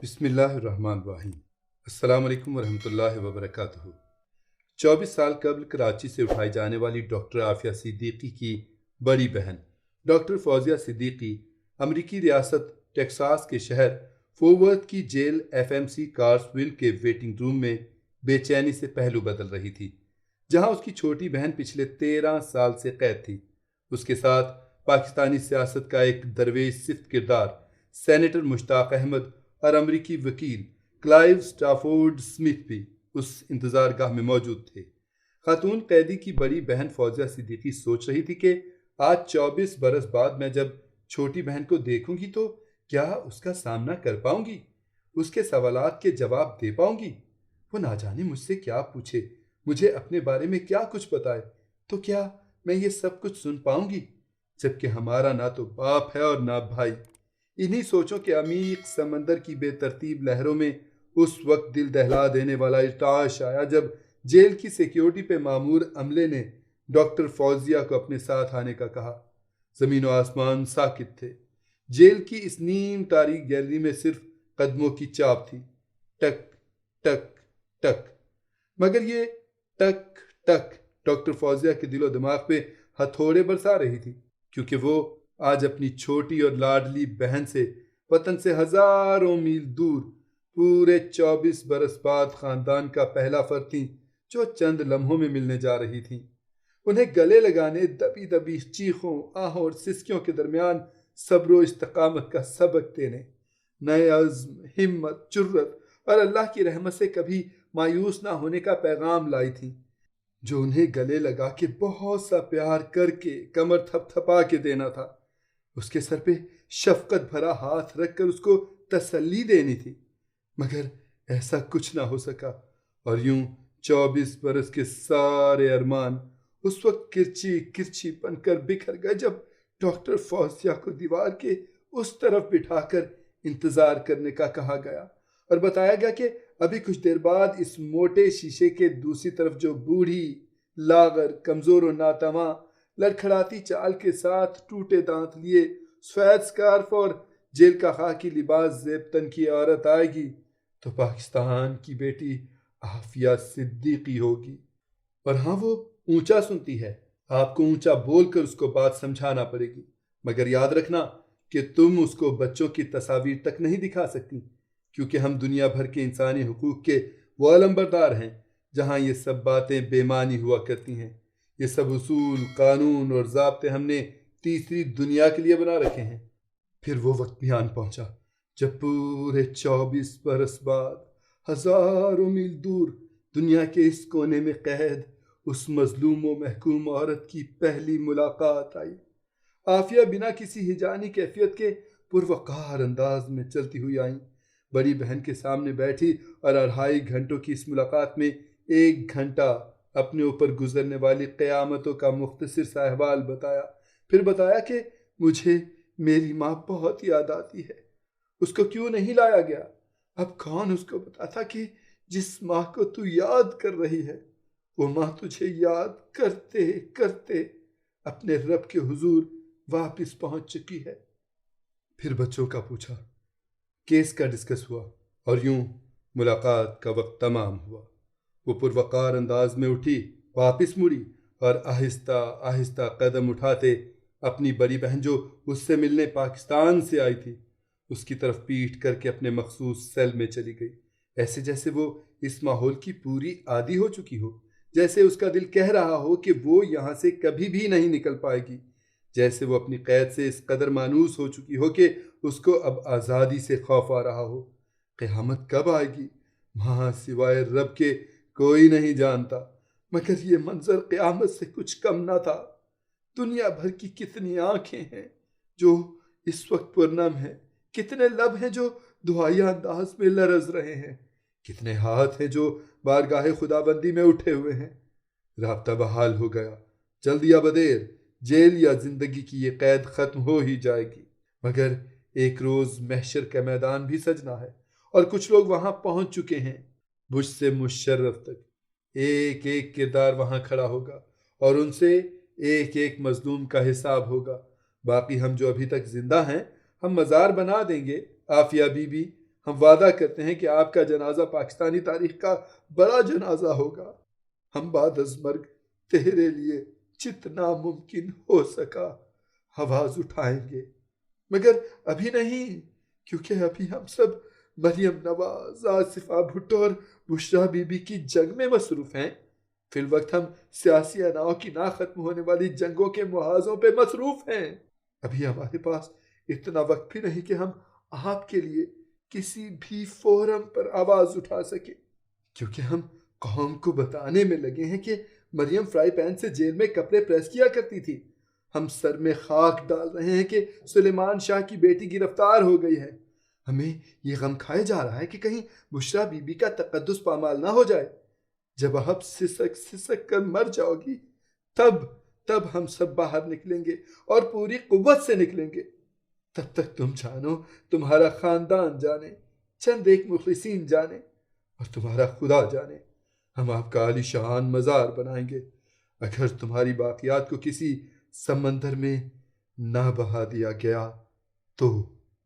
بسم اللہ الرحمن الرحیم۔ السلام علیکم ورحمۃ اللہ وبرکاتہ۔ 24 سال قبل کراچی سے اٹھائی جانے والی ڈاکٹر عافیہ صدیقی کی بڑی بہن ڈاکٹر فوزیہ صدیقی امریکی ریاست ٹیکساس کے شہر فورٹ ورتھ کی جیل FMC کارسویل کے ویٹنگ روم میں بے چینی سے پہلو بدل رہی تھی، جہاں اس کی چھوٹی بہن پچھلے 13 سال سے قید تھی۔ اس کے ساتھ پاکستانی سیاست کا ایک درویش صفت کردار سینیٹر مشتاق احمد اور امریکی وکیل کلائیو سٹافورڈ سمتھ بھی اس انتظار گاہ میں موجود تھے۔ خاتون قیدی کی بڑی بہن فوزیہ صدیقی سوچ رہی تھی کہ آج 24 برس بعد میں جب چھوٹی بہن کو دیکھوں گی تو کیا اس کا سامنا کر پاؤں گی، اس کے سوالات کے جواب دے پاؤں گی۔ وہ نہ جانے مجھ سے کیا پوچھے، مجھے اپنے بارے میں کیا کچھ بتائے، تو کیا میں یہ سب کچھ سن پاؤں گی، جبکہ ہمارا نہ تو باپ ہے اور نہ بھائی۔ انہی سوچوں کے عمیق سمندر کی بے ترتیب لہروں میں اس وقت دل دہلا دینے والا ارتعاش آیا جب جیل کی سیکیورٹی پہ مامور عملے نے ڈاکٹر فوزیہ کو اپنے ساتھ آنے کا کہا۔ زمین و آسمان ساکت تھے۔ جیل کی اس نیم تاریک گیلری میں صرف قدموں کی چاپ تھی، ٹک ٹک ٹک۔ مگر یہ ٹک ٹک ڈاکٹر فوزیہ کے دل و دماغ پہ ہتھوڑے برسا رہی تھی، کیونکہ وہ آج اپنی چھوٹی اور لاڈلی بہن سے وطن سے ہزاروں میل دور پورے 24 برس بعد خاندان کا پہلا فرد تھیں جو چند لمحوں میں ملنے جا رہی تھیں۔ انہیں گلے لگانے، دبی دبی چیخوں، آہوں اور سسکیوں کے درمیان صبر و استقامت کا سبق دینے، نئے عزم، ہمت، جرت اور اللہ کی رحمت سے کبھی مایوس نہ ہونے کا پیغام لائی تھیں، جو انہیں گلے لگا کے بہت سا پیار کر کے کمر تھپ تھپا کے دینا تھا، اس کے سر پہ شفقت بھرا ہاتھ رکھ کر اس کو تسلی دینی تھی۔ مگر ایسا کچھ نہ ہو سکا، اور یوں 24 برس کے سارے ارمان اس وقت کرچی کرچی بن کر بکھر گئے جب ڈاکٹر فوزیہ کو دیوار کے اس طرف بٹھا کر انتظار کرنے کا کہا گیا اور بتایا گیا کہ ابھی کچھ دیر بعد اس موٹے شیشے کے دوسری طرف جو بوڑھی، لاغر، کمزور و ناتواں، لڑکھڑاتی چال کے ساتھ ٹوٹے دانت لیے سفید سکارف اور جیل کا خاکی لباس زیب تن کی عورت آئے گی تو پاکستان کی بیٹی عافیہ صدیقی ہوگی۔ اور ہاں، وہ اونچا سنتی ہے، آپ کو اونچا بول کر اس کو بات سمجھانا پڑے گی، مگر یاد رکھنا کہ تم اس کو بچوں کی تصاویر تک نہیں دکھا سکتی، کیونکہ ہم دنیا بھر کے انسانی حقوق کے وہ علمبردار ہیں جہاں یہ سب باتیں بے معنی ہوا کرتی ہیں۔ یہ سب اصول، قانون اور ضابطے ہم نے تیسری دنیا کے لیے بنا رکھے ہیں۔ پھر وہ وقت بھی آن پہنچا جب پورے 24 برس بعد ہزاروں میل دور دنیا کے اس کونے میں قید اس مظلوم و محکوم عورت کی پہلی ملاقات آئی۔ عافیہ بنا کسی ہجانی کیفیت کے پروقار انداز میں چلتی ہوئی آئیں، بڑی بہن کے سامنے بیٹھی اور 2.5 گھنٹوں کی اس ملاقات میں 1 گھنٹہ اپنے اوپر گزرنے والی قیامتوں کا مختصر سا احوال بتایا، پھر بتایا کہ مجھے میری ماں بہت یاد آتی ہے، اس کو کیوں نہیں لایا گیا؟ اب کون اس کو بتاتا کہ جس ماں کو تو یاد کر رہی ہے وہ ماں تجھے یاد کرتے کرتے اپنے رب کے حضور واپس پہنچ چکی ہے۔ پھر بچوں کا پوچھا، کیس کا ڈسکس ہوا، اور یوں ملاقات کا وقت تمام ہوا۔ وہ پروقار انداز میں اٹھی، واپس مڑی اور آہستہ آہستہ قدم اٹھاتے اپنی بڑی بہن جو اس سے ملنے پاکستان سے آئی تھی اس کی طرف پیٹھ کر کے اپنے مخصوص سیل میں چلی گئی، ایسے جیسے وہ اس ماحول کی پوری عادی ہو چکی ہو، جیسے اس کا دل کہہ رہا ہو کہ وہ یہاں سے کبھی بھی نہیں نکل پائے گی، جیسے وہ اپنی قید سے اس قدر مانوس ہو چکی ہو کہ اس کو اب آزادی سے خوف آ رہا ہو۔ قیامت کب آئے گی وہاں سوائے رب کے کوئی نہیں جانتا، مگر یہ منظر قیامت سے کچھ کم نہ تھا۔ دنیا بھر کی کتنی آنکھیں ہیں جو اس وقت پرنم ہیں، کتنے لب ہیں جو دعائیہ انداز میں لرز رہے ہیں، کتنے ہاتھ ہیں جو بارگاہ خداوندی میں اٹھے ہوئے ہیں۔ رابطہ بحال ہو گیا، جلد یا بدیر جیل یا زندگی کی یہ قید ختم ہو ہی جائے گی، مگر ایک روز محشر کا میدان بھی سجنا ہے اور کچھ لوگ وہاں پہنچ چکے ہیں۔ بش سے مشرف تک ایک ایک کردار وہاں کھڑا ہوگا اور ان سے ایک ایک مظلوم کا حساب ہوگا۔ باقی ہم جو ابھی تک زندہ ہیں ہم مزار بنا دیں گے، عافیہ بی بی، ہم وعدہ کرتے ہیں کہ آپ کا جنازہ پاکستانی تاریخ کا بڑا جنازہ ہوگا۔ ہم بعد از مرگ تیرے لیے جتنا ممکن ہو سکا آواز اٹھائیں گے، مگر ابھی نہیں، کیونکہ ابھی ہم سب مریم نواز، آصفہ بھٹو اور بشریٰ بی بی کی جنگ میں مصروف ہیں۔ فی الوقت ہم سیاسی اناؤ کی نہ ختم ہونے والی جنگوں کے محاذوں پہ مصروف ہیں۔ ابھی ہمارے پاس اتنا وقت بھی نہیں کہ ہم آپ کے لیے کسی بھی فورم پر آواز اٹھا سکیں، کیونکہ ہم قوم کو بتانے میں لگے ہیں کہ مریم فرائی پین سے جیل میں کپڑے پریس کیا کرتی تھی۔ ہم سر میں خاک ڈال رہے ہیں کہ سلیمان شاہ کی بیٹی گرفتار ہو گئی ہے۔ ہمیں یہ غم کھائے جا رہا ہے کہ کہیں بشریٰ بی بی کا تقدس پامال نہ ہو جائے۔ جب آپ سسک سسک کر مر جاؤ گی، تب ہم سب باہر نکلیں گے اور پوری قوت سے نکلیں گے۔ تب تک تم جانو، تمہارا خاندان جانے، چند ایک مخلصین جانے اور تمہارا خدا جانے، ہم آپ کا عالی شان مزار بنائیں گے۔ اگر تمہاری باقیات کو کسی سمندر میں نہ بہا دیا گیا تو